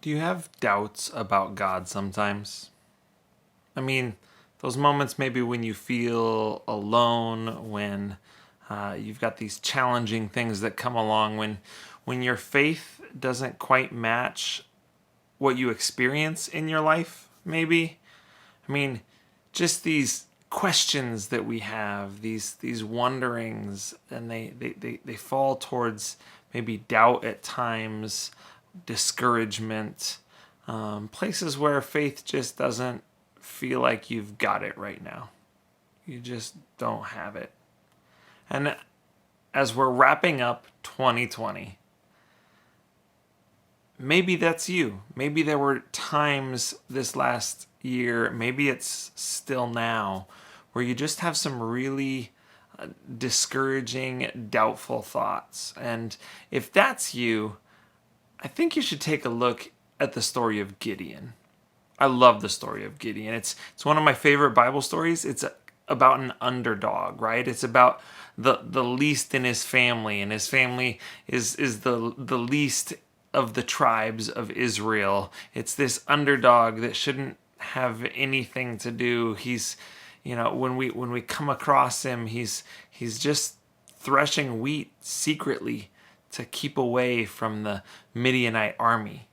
Do you have doubts about God sometimes? I mean, those moments maybe when you feel alone, when you've got these challenging things that come along, when your faith doesn't quite match what you experience in your life, maybe. I mean, just these questions that we have, these wonderings, and they fall towards maybe doubt at times, discouragement, places where faith just doesn't feel like you've got it right now. You just don't have it. And as we're wrapping up 2020, maybe that's you. Maybe there were times this last year, maybe it's still now, where you just have some really discouraging, doubtful thoughts. And if that's you, I think you should take a look at the story of Gideon. I love the story of Gideon. It's one of my favorite Bible stories. It's about an underdog, right? It's about the least in his family, and his family is the least of the tribes of Israel. It's this underdog that shouldn't have anything to do. He's, when we come across him, he's just threshing wheat secretly to keep away from the Midianite army.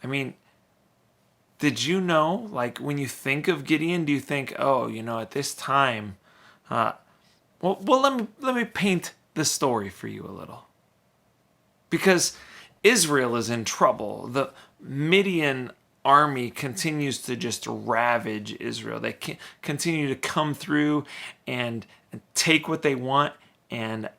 I mean, did you know, like, when you think of Gideon, do you think, oh, at this time, let me paint the story for you a little. Because Israel is in trouble. The Midian army continues to just ravage Israel. They continue to come through and take what they want and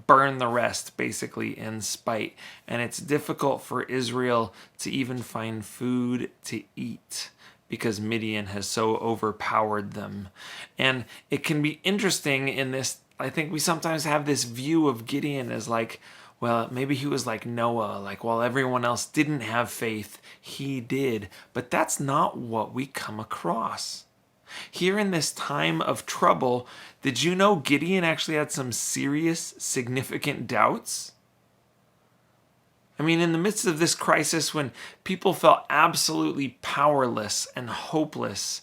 burn the rest, basically, in spite. And it's difficult for Israel to even find food to eat because Midian has so overpowered them. And it can be interesting in this. I think we sometimes have this view of Gideon as like, well, maybe he was like Noah, like while everyone else didn't have faith, he did. But that's not what we come across. Here in this time of trouble, did you know Gideon actually had some serious, significant doubts? I mean, in the midst of this crisis, when people felt absolutely powerless and hopeless,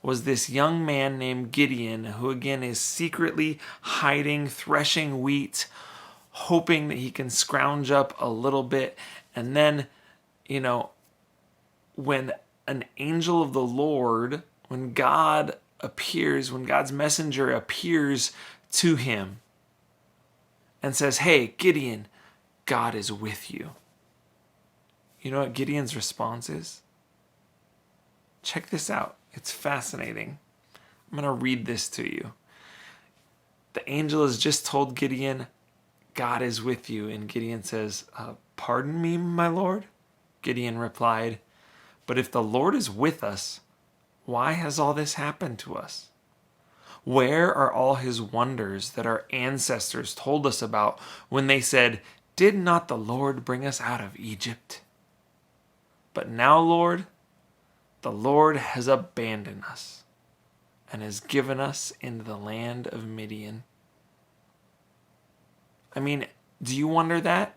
was this young man named Gideon, who again is secretly hiding, threshing wheat, hoping that he can scrounge up a little bit. And then, when an angel of the Lord, when God appears, when God's messenger appears to him and says, hey, Gideon, God is with you. You know what Gideon's response is? Check this out. It's fascinating. I'm going to read this to you. The angel has just told Gideon, God is with you. And Gideon says, pardon me, my Lord? Gideon replied, but if the Lord is with us, why has all this happened to us? Where are all his wonders that our ancestors told us about when they said, did not the Lord bring us out of Egypt? But now, Lord, the Lord has abandoned us and has given us into the land of Midian. I mean, do you wonder that?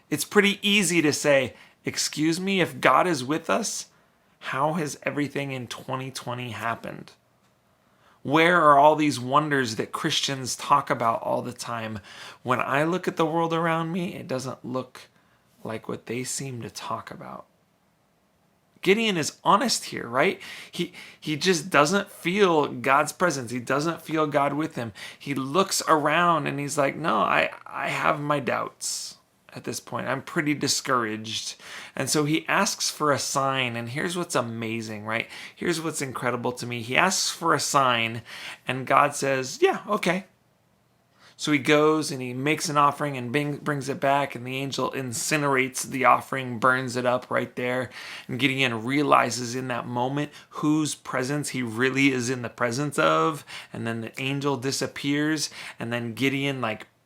It's pretty easy to say, excuse me, if God is with us, how has everything in 2020 happened? Where are all these wonders that Christians talk about all the time? When I look at the world around me, it doesn't look like what they seem to talk about. Gideon is honest here, right? He just doesn't feel God's presence. He doesn't feel God with him. He looks around and he's like, no, I have my doubts at this point. I'm pretty discouraged. And so he asks for a sign. And here's what's amazing, right? Here's what's incredible to me. He asks for a sign and God says, yeah, okay. So he goes and he makes an offering and brings it back, and the angel incinerates the offering, burns it up right there. And Gideon realizes in that moment whose presence he really is in the presence of. And then the angel disappears, and then Gideon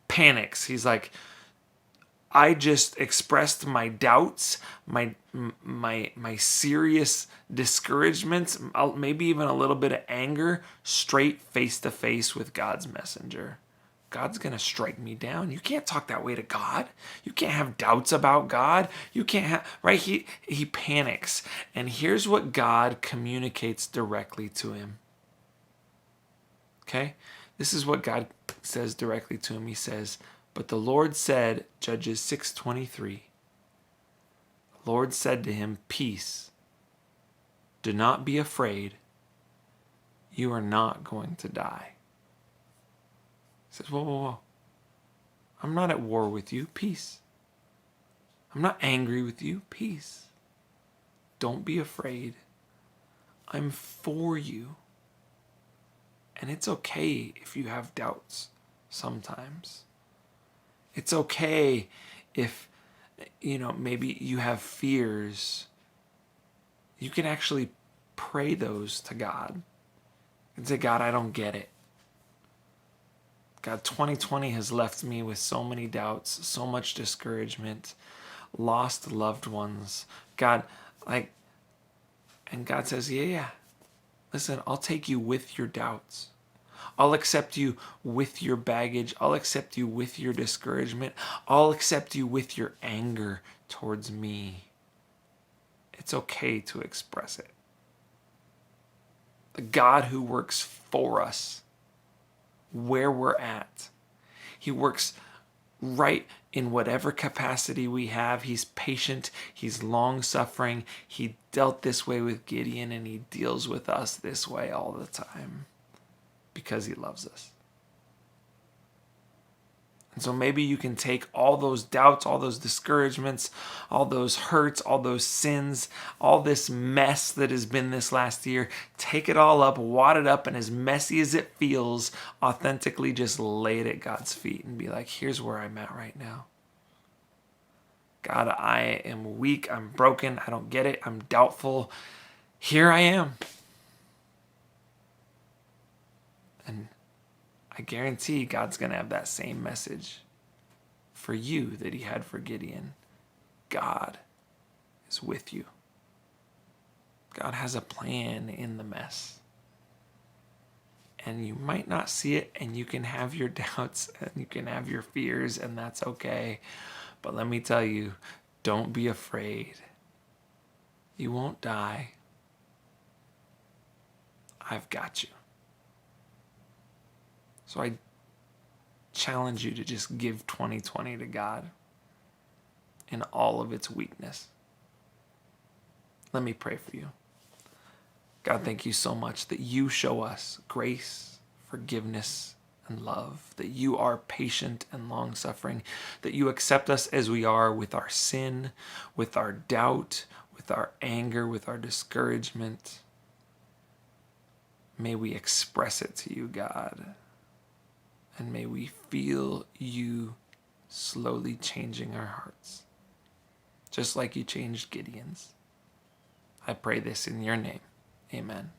panics. He's like, I just expressed my doubts, my serious discouragements, maybe even a little bit of anger, straight face to face with God's messenger. God's going to strike me down. You can't talk that way to God. You can't have doubts about God. You can't have, right? He panics. And here's what God communicates directly to him. Okay? This is what God says directly to him. He says, but the Lord said, Judges 6:23, the Lord said to him, peace, do not be afraid. You are not going to die. He says, whoa, whoa, whoa. I'm not at war with you. Peace. I'm not angry with you. Peace. Don't be afraid. I'm for you. And it's okay if you have doubts sometimes. It's okay if, maybe you have fears. You can actually pray those to God and say, God, I don't get it. God, 2020 has left me with so many doubts, so much discouragement, lost loved ones. God, and God says, yeah. Listen, I'll take you with your doubts. I'll accept you with your baggage. I'll accept you with your discouragement. I'll accept you with your anger towards me. It's okay to express it. The God who works for us, where we're at, he works right in whatever capacity we have. He's patient. He's long-suffering. He dealt this way with Gideon, and he deals with us this way all the time because he loves us. And so maybe you can take all those doubts, all those discouragements, all those hurts, all those sins, all this mess that has been this last year, take it all up, wad it up, and as messy as it feels, authentically just lay it at God's feet and be like, here's where I'm at right now. God, I am weak, I'm broken, I don't get it, I'm doubtful. Here I am. And I guarantee God's going to have that same message for you that he had for Gideon. God is with you. God has a plan in the mess. And you might not see it, and you can have your doubts, and you can have your fears, and that's okay. But let me tell you, don't be afraid. You won't die. I've got you. So I challenge you to just give 2020 to God in all of its weakness. Let me pray for you. God, thank you so much that you show us grace, forgiveness, and love, that you are patient and long-suffering, that you accept us as we are with our sin, with our doubt, with our anger, with our discouragement. May we express it to you, God. And may we feel you slowly changing our hearts, just like you changed Gideon's. I pray this in your name. Amen.